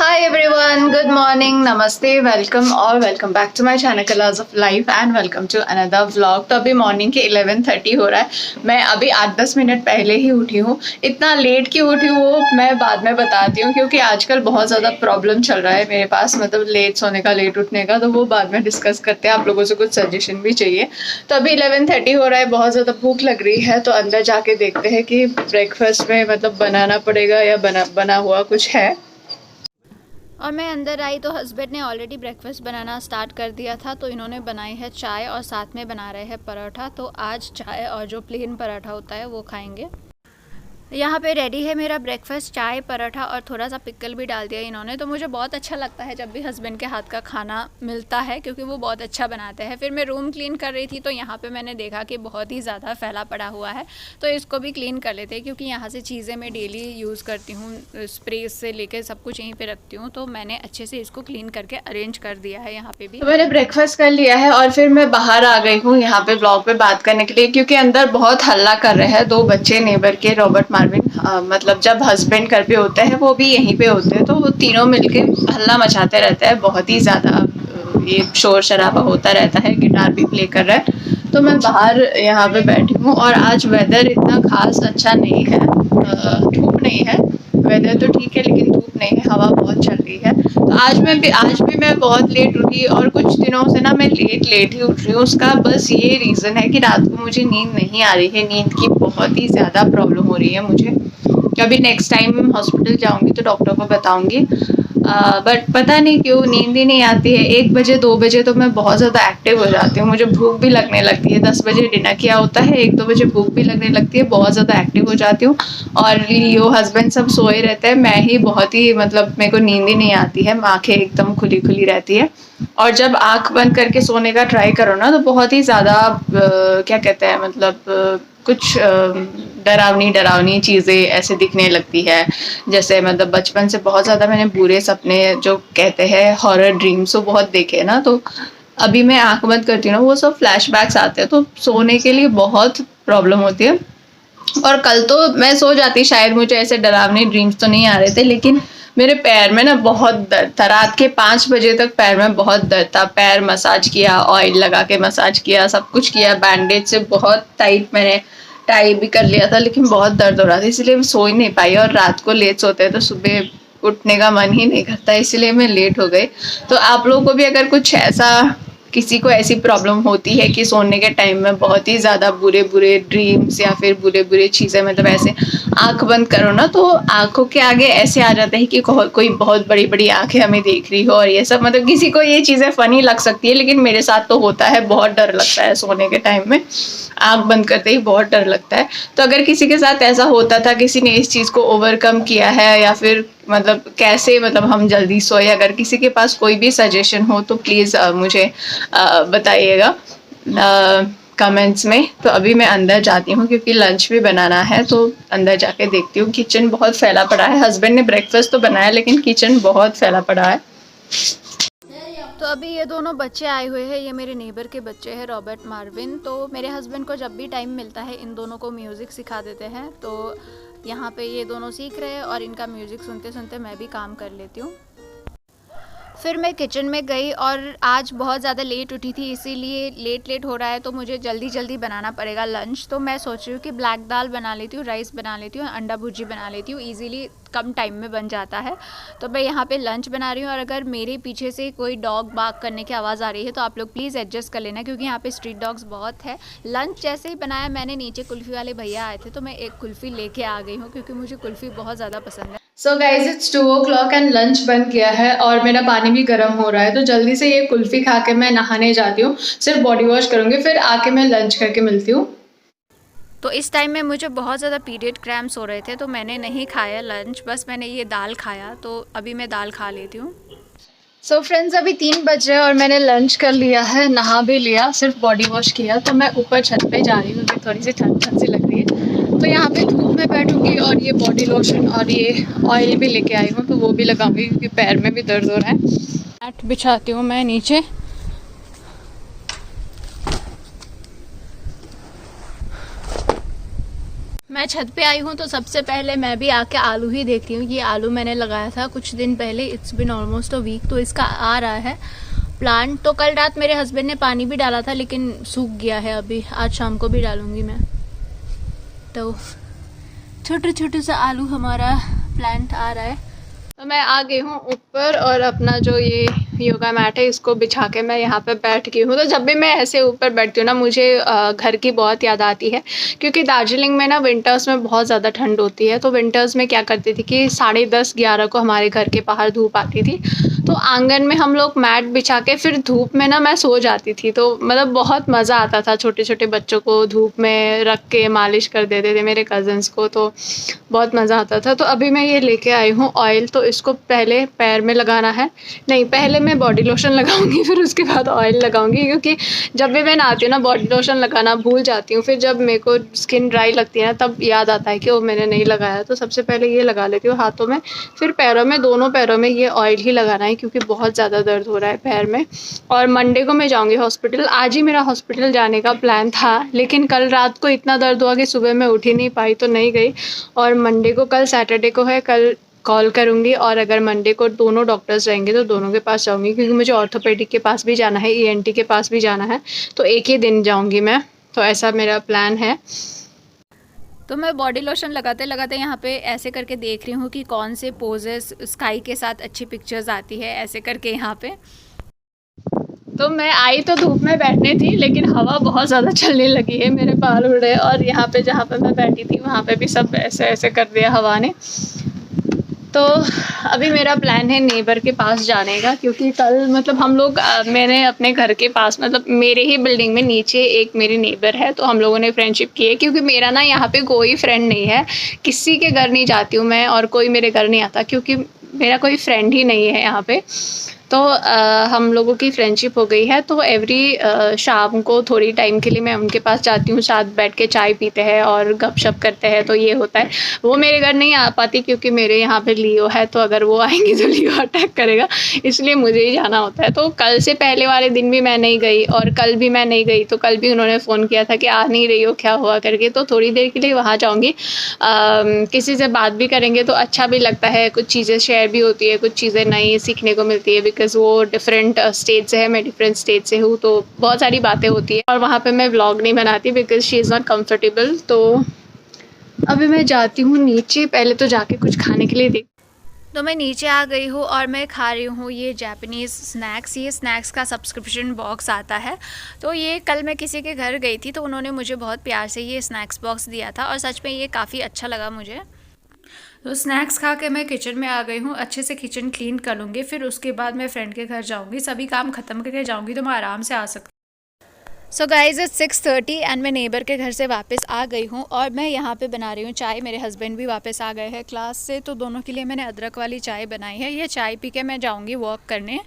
Hi everyone, good morning, namaste, welcome और welcome back to my channel Colors of Life and welcome to another vlog। तो अभी morning के 11:30 हो रहा है। मैं अभी 8-10 मिनट पहले ही उठी हूँ। इतना लेट क्यों उठी हूँ वो मैं बाद में बताती हूँ, क्योंकि आजकल बहुत ज़्यादा प्रॉब्लम चल रहा है मेरे पास, मतलब लेट सोने का, लेट उठने का, तो वो बाद में डिस्कस करते हैं। आप लोगों से कुछ सजेशन भी चाहिए। तो अभी 11:30 हो रहा है, बहुत ज़्यादा भूख लग रही है, तो अंदर जाके देखते हैं कि ब्रेकफास्ट में मतलब बनाना पड़ेगा या बना हुआ कुछ है। और मैं अंदर आई तो हस्बैंड ने ऑलरेडी ब्रेकफास्ट बनाना स्टार्ट कर दिया था। तो इन्होंने बनाई है चाय और साथ में बना रहे हैं पराठा। तो आज चाय और जो प्लेन पराठा होता है वो खाएंगे। यहाँ पे रेडी है मेरा ब्रेकफास्ट, चाय, पराठा और थोड़ा सा पिकल भी डाल दिया इन्होंने। तो मुझे बहुत अच्छा लगता है जब भी हस्बैंड के हाथ का खाना मिलता है, क्योंकि वो बहुत अच्छा बनाते हैं। फिर मैं रूम क्लीन कर रही थी तो यहाँ पे मैंने देखा कि बहुत ही ज़्यादा फैला पड़ा हुआ है, तो इसको भी क्लीन कर लेते हैं, क्योंकि यहाँ से चीज़ें मैं डेली यूज़ करती हूँ, स्प्रे से लेकर सब कुछ यहीं पर रखती हूँ। तो मैंने अच्छे से इसको क्लीन करके अरेंज कर दिया है यहाँ पे भी। तो मैंने ब्रेकफास्ट कर लिया है और फिर मैं बाहर आ गई हूँ यहाँ पे ब्लॉग पे बात करने के लिए, क्योंकि अंदर बहुत हल्ला कर रहे हैं दो बच्चे नेबर के, रॉबर्ट मार्विन। मतलब जब हस्बैंड घर पे होते हैं वो भी यहीं पे होते हैं, तो वो तीनों मिलके हल्ला मचाते रहते हैं, बहुत ही ज़्यादा ये शोर शराबा होता रहता है। गिटार भी प्ले कर रहा है। तो मैं बाहर यहाँ पे बैठी हूँ और आज वेदर इतना खास अच्छा नहीं है, धूप नहीं है, वेदर तो ठीक है लेकिन धूप नहीं है, हवा बहुत चल रही है। तो आज भी मैं बहुत लेट उठी और कुछ दिनों से ना मैं लेट ही उठ रही हूँ। उसका बस ये रीज़न है कि रात को मुझे नींद नहीं आ रही है, नींद की बहुत ही ज़्यादा प्रॉब्लम हो रही है मुझे। अभी नेक्स्ट टाइम हॉस्पिटल जाऊंगी तो डॉक्टर को बताऊंगी। बट पता नहीं क्यों नींद ही नहीं आती है। 1 बजे 2 बजे तो मैं बहुत ज़्यादा एक्टिव हो जाती हूँ, मुझे भूख भी लगने लगती है। 10 बजे डिनर किया होता है, 1-2 बजे भूख भी लगने लगती है, बहुत ज़्यादा एक्टिव हो जाती हूँ। और लियो हस्बैंड सब सोए रहते हैं, मैं ही बहुत ही मतलब मेरे को नींद ही नहीं आती है, आँखें एकदम खुली खुली रहती है। और जब आँख बंद करके सोने का ट्राई करो ना तो बहुत ही ज़्यादा क्या कहते हैं, मतलब कुछ डरावनी चीज़ें ऐसे दिखने लगती है। जैसे मतलब बचपन से बहुत ज़्यादा मैंने बुरे सपने, जो कहते हैं हॉरर ड्रीम्स, वो बहुत देखे हैं ना। तो अभी मैं आंख बंद करती हूँ ना, वो सब फ्लैशबैक्स आते हैं, तो सोने के लिए बहुत प्रॉब्लम होती है। और कल तो मैं सो जाती, शायद मुझे ऐसे डरावने ड्रीम्स तो नहीं आ रहे थे, लेकिन मेरे पैर में ना बहुत दर्द था। रात के 5 बजे तक पैर में बहुत दर्द था। पैर मसाज किया, ऑयल लगा के मसाज किया, सब कुछ किया, बैंडेज से बहुत टाइट मैंने टाई भी कर लिया था, लेकिन बहुत दर्द हो रहा था, इसलिए मैं सो ही नहीं पाई। और रात को लेट सोते हैं तो सुबह उठने का मन ही नहीं करता, इसलिए मैं लेट हो गई। तो आप लोगों को भी अगर कुछ ऐसा, किसी को ऐसी प्रॉब्लम होती है कि सोने के टाइम में बहुत ही ज़्यादा बुरे बुरे ड्रीम्स या फिर बुरे बुरे चीज़ें, मतलब ऐसे आंख बंद करो ना तो आंखों के आगे ऐसे आ जाता है कि कोई बहुत बड़ी बड़ी आंखें हमें देख रही हो, और ये सब, मतलब किसी को ये चीज़ें फ़नी लग सकती है, लेकिन मेरे साथ तो होता है। बहुत डर लगता है सोने के टाइम में, आंख बंद करते ही बहुत डर लगता है। तो अगर किसी के साथ ऐसा होता था, किसी ने इस चीज़ को ओवरकम किया है, या फिर मतलब कैसे मतलब हम जल्दी सोए, अगर किसी के पास कोई भी सजेशन हो तो प्लीज़ मुझे बताइएगा कमेंट्स में। तो अभी मैं अंदर जाती हूँ क्योंकि लंच भी बनाना है, तो अंदर जाके देखती हूँ। किचन बहुत फैला पड़ा है, हस्बैंड ने ब्रेकफास्ट तो बनाया लेकिन किचन बहुत फैला पड़ा है। तो अभी ये दोनों बच्चे आए हुए हैं, ये मेरे नेबर के बच्चे हैं, रॉबर्ट मार्विन। तो मेरे हस्बैंड को जब भी टाइम मिलता है इन दोनों को म्यूज़िक सिखा देते हैं। तो यहाँ पे ये दोनों सीख रहे हैं और इनका म्यूज़िक सुनते सुनते मैं भी काम कर लेती हूँ। फिर मैं किचन में गई और आज बहुत ज़्यादा लेट उठी थी, इसीलिए लेट हो रहा है, तो मुझे जल्दी जल्दी बनाना पड़ेगा लंच। तो मैं सोच रही हूँ कि ब्लैक दाल बना लेती हूँ, राइस बना लेती हूँ, अंडा भुर्जी बना लेती हूँ, इजीली कम टाइम में बन जाता है। तो मैं यहाँ पे लंच बना रही हूँ। और अगर मेरे पीछे से कोई डॉग बाग करने की आवाज़ आ रही है तो आप लोग प्लीज़ एडजस्ट कर लेना, क्योंकि यहाँ पे स्ट्रीट डॉग्स बहुत है। लंच जैसे ही बनाया मैंने, नीचे कुल्फ़ी वाले भैया आए थे तो मैं एक कुल्फ़ी लेके आ गई हूँ, क्योंकि मुझे कुल्फ़ी बहुत ज़्यादा पसंद है। So guys it's 2 o'clock and lunch बन गया है और मेरा पानी भी गर्म हो रहा है। तो जल्दी से ये कुल्फ़ी खा के मैं नहाने जाती हूँ, सिर्फ बॉडी वॉश करूँगी, फिर आके मैं लंच करके मिलती हूँ। तो इस टाइम में मुझे बहुत ज़्यादा पीरियड क्रैम्प्स हो रहे थे, तो मैंने नहीं खाया लंच, बस मैंने ये दाल खाया। तो अभी मैं दाल खा लेती हूँ। सो फ्रेंड्स अभी 3 बज रहे हैं और मैंने लंच कर लिया है, नहा भी लिया, सिर्फ बॉडी वॉश किया। तो मैं ऊपर छत पे जा रही हूँ, क्योंकि थोड़ी सी ठंड सी लग रही है। तो यहाँ पे धूप में बैठूँगी और ये बॉडी लोशन और ये ऑयल भी लेके आई हूँ, तो वो भी लगाऊंगी, क्योंकि पैर में भी दर्द हो रहा है। मैट बिछाती हूँ मैं नीचे। मैं छत पे आई हूँ तो सबसे पहले मैं भी आके आलू ही देख रही हूँ। ये आलू मैंने लगाया था कुछ दिन पहले, it's been almost a week, तो इसका आ रहा है प्लांट। तो कल रात मेरे हस्बैंड ने पानी भी डाला था लेकिन सूख गया है, अभी आज शाम को भी डालूंगी मैं। तो छोटे छोटे सा आलू हमारा प्लांट आ रहा है। तो मैं आ गई हूँ ऊपर और अपना जो ये योगा मैट है इसको बिछा के मैं यहाँ पे बैठ गई हूँ। तो जब भी मैं ऐसे ऊपर बैठती हूँ ना मुझे घर की बहुत याद आती है, क्योंकि दार्जिलिंग में ना विंटर्स में बहुत ज़्यादा ठंड होती है। तो विंटर्स में क्या करती थी कि 10:30-11 को हमारे घर के बाहर धूप आती थी, तो आंगन में हम लोग मैट बिछा के फिर धूप में ना मैं सो जाती थी। तो मतलब बहुत मज़ा आता था, छोटे छोटे बच्चों को धूप में रख के मालिश कर देते थे मेरे कज़न्स को, तो बहुत मज़ा आता था। तो अभी मैं ये लेके आई हूँ ऑयल, तो इसको पहले पैर में लगाना है, नहीं पहले मैं बॉडी लोशन लगाऊंगी फिर उसके बाद ऑयल लगाऊंगी, क्योंकि जब भी मैं नहाती हूँ ना बॉडी लोशन लगाना भूल जाती हूँ। फिर जब मेरे को स्किन ड्राई लगती है ना तब याद आता है कि वो मैंने नहीं लगाया। तो सबसे पहले ये लगा लेती हूँ हाथों में, फिर पैरों में, दोनों पैरों में ये ऑयल ही लगाना है क्योंकि बहुत ज़्यादा दर्द हो रहा है पैर में। और मंडे को मैं जाऊँगी हॉस्पिटल। आज ही मेरा हॉस्पिटल जाने का प्लान था लेकिन कल रात को इतना दर्द हुआ कि सुबह मैं उठ ही नहीं पाई तो नहीं गई। और मंडे को, कल सैटरडे को है, कल कॉल करूँगी और अगर मंडे को दोनों डॉक्टर्स रहेंगे तो दोनों के पास जाऊँगी, क्योंकि मुझे ऑर्थोपेडिक के पास भी जाना है, ईएनटी के पास भी जाना है, तो एक ही दिन जाऊँगी मैं। तो ऐसा मेरा प्लान है। तो मैं बॉडी लोशन लगाते लगाते यहाँ पे ऐसे करके देख रही हूँ कि कौन से पोजेस स्काई के साथ अच्छी पिक्चर्स आती है, ऐसे करके यहाँ पे। तो मैं आई तो धूप में बैठने थी लेकिन हवा बहुत ज़्यादा चलने लगी है, मेरे बाल उड़ रहे, और यहाँ पे जहाँ पे मैं बैठी थी वहाँ पे भी सब ऐसे ऐसे कर दिया हवा ने। तो अभी मेरा प्लान है नेबर के पास जाने का, क्योंकि कल मतलब हम लोग मैंने अपने घर के पास, मतलब मेरे ही बिल्डिंग में नीचे एक मेरी नेबर है, तो हम लोगों ने फ्रेंडशिप की है। क्योंकि मेरा ना यहाँ पे कोई फ्रेंड नहीं है, किसी के घर नहीं जाती हूँ मैं और कोई मेरे घर नहीं आता, क्योंकि मेरा कोई फ्रेंड ही नहीं है यहाँ पे। तो हम लोगों की फ्रेंडशिप हो गई है, तो एवरी शाम को थोड़ी टाइम के लिए मैं उनके पास जाती हूँ, साथ बैठ के चाय पीते हैं और गपशप करते हैं। तो ये होता है, वो मेरे घर नहीं आ पाती क्योंकि मेरे यहाँ पे लियो है, तो अगर वो आएंगी तो लियो अटैक करेगा, इसलिए मुझे ही जाना होता है। तो कल से पहले वाले दिन भी मैं नहीं गई और कल भी मैं नहीं गई, तो कल भी उन्होंने फ़ोन किया था कि आ नहीं रही हो, क्या हुआ करके। तो थोड़ी देर के लिए वहाँ जाऊँगी, किसी से बात भी करेंगे तो अच्छा भी लगता है, कुछ चीज़ें शेयर भी होती है, कुछ चीज़ें नई सीखने को मिलती है, बिकॉज़ वो डिफरेंट स्टेट से है, मैं डिफरेंट स्टेट से हूँ, तो बहुत सारी बातें होती है। और वहाँ पे मैं व्लॉग नहीं बनाती because she is not comfortable. तो अभी मैं जाती हूँ नीचे, पहले तो जाके कुछ खाने के लिए देख। तो मैं नीचे आ गई हूँ और मैं खा रही हूँ ये जापानीज़ स्नैक्स। ये स्नैक्स का सब्सक्रिप्शन बॉक्स आता है, तो ये कल मैं किसी के घर गई थी तो उन्होंने मुझे बहुत प्यार से ये स्नैक्स बॉक्स दिया था और सच में ये काफ़ी अच्छा लगा मुझे। तो स्नैक्स खा के मैं किचन में आ गई हूँ, अच्छे से किचन क्लीन कर लूँगी, फिर उसके बाद मैं फ्रेंड के घर जाऊँगी, सभी काम ख़त्म करके जाऊँगी तो मैं आराम से आ सकती। सो गाइज इट्स 6:30 एंड मैं नेबर के घर से वापस आ गई हूँ और मैं यहाँ पे बना रही हूँ चाय। मेरे हस्बैंड भी वापस आ गए हैं क्लास से, तो दोनों के लिए मैंने अदरक वाली चाय बनाई है। ये चाय पी के मैं जाऊँगी वॉक करने।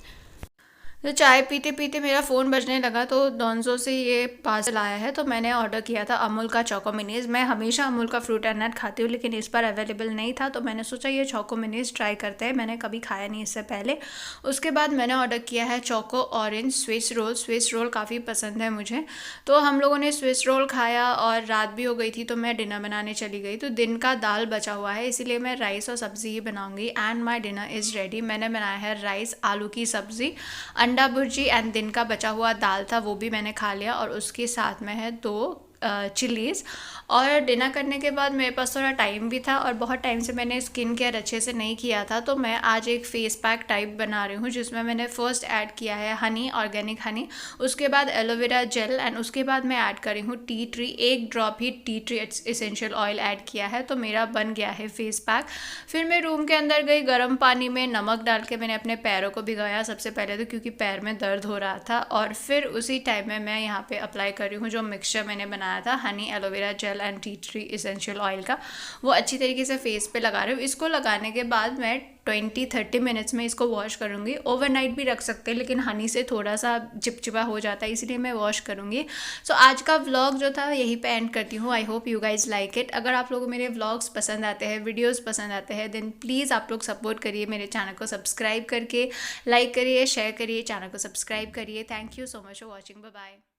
तो चाय पीते पीते मेरा फ़ोन बजने लगा, तो डोंजो से ये पार्सल आया है, तो मैंने ऑर्डर किया था अमूल का चोको मिनीज़। मैं हमेशा अमूल का फ्रूट एंड नट खाती हूँ लेकिन इस बार अवेलेबल नहीं था, तो मैंने सोचा ये चोको मिनीज़ ट्राई करते हैं, मैंने कभी खाया नहीं इससे पहले। उसके बाद मैंने ऑर्डर किया है choco orange Swiss roll. Swiss roll काफ़ी पसंद है मुझे, तो हम लोगों ने स्विस रोल खाया और रात भी हो गई थी तो मैं डिनर बनाने चली गई। तो दिन का दाल बचा हुआ है इसीलिए मैं राइस और सब्ज़ी ही बनाऊँगी and my dinner is ready. मैंने बनाया है राइस, आलू की सब्ज़ी, अंडा भुर्जी एंड दिन का बचा हुआ दाल था वो भी मैंने खा लिया, और उसके साथ में है 2 चिलीज़। और डिनर करने के बाद मेरे पास थोड़ा टाइम भी था और बहुत टाइम से मैंने स्किन केयर अच्छे से नहीं किया था, तो मैं आज एक फेस पैक टाइप बना रही हूँ जिसमें मैंने फर्स्ट ऐड किया है हनी, ऑर्गेनिक हनी, उसके बाद एलोवेरा जेल एंड उसके बाद मैं ऐड करी हूँ टी ट्री, 1 ड्रॉप ही tea tree essential oil add किया है। तो मेरा बन गया है फेस पैक। फिर मैं रूम के अंदर गई, गर्म पानी में नमक डाल के मैंने अपने पैरों को भिगाया सबसे पहले तो, क्योंकि पैर में दर्द हो रहा था, और फिर उसी टाइम में मैं यहाँ पे अप्लाई कर रही हूँ जो मिक्सचर मैंने बनाया था Honey, aloe vera gel and T tree essential oil का, वो अच्छी तरीके से फेस पे लगा रही हूँ। इसको लगाने के बाद मैं 20-30 मिनट्स में इसको वॉश करूँगी। ओवरनाइट भी रख सकते हैं लेकिन हनी से थोड़ा सा चिपचिपा हो जाता है इसलिए मैं वॉश करूँगी। सो आज का व्लॉग जो था यहीं पे एंड करती हूँ। I hope you guys like it. अगर आप लोगों को मेरे व्लॉग्स पसंद आते हैं, वीडियोज़ पसंद आते हैं, देन प्लीज़ आप लोग सपोर्ट करिए मेरे चैनल को, सब्सक्राइब करके लाइक करिए, शेयर करिए, चैनल को सब्सक्राइब करिए। Thank you so much for watching. Bye bye.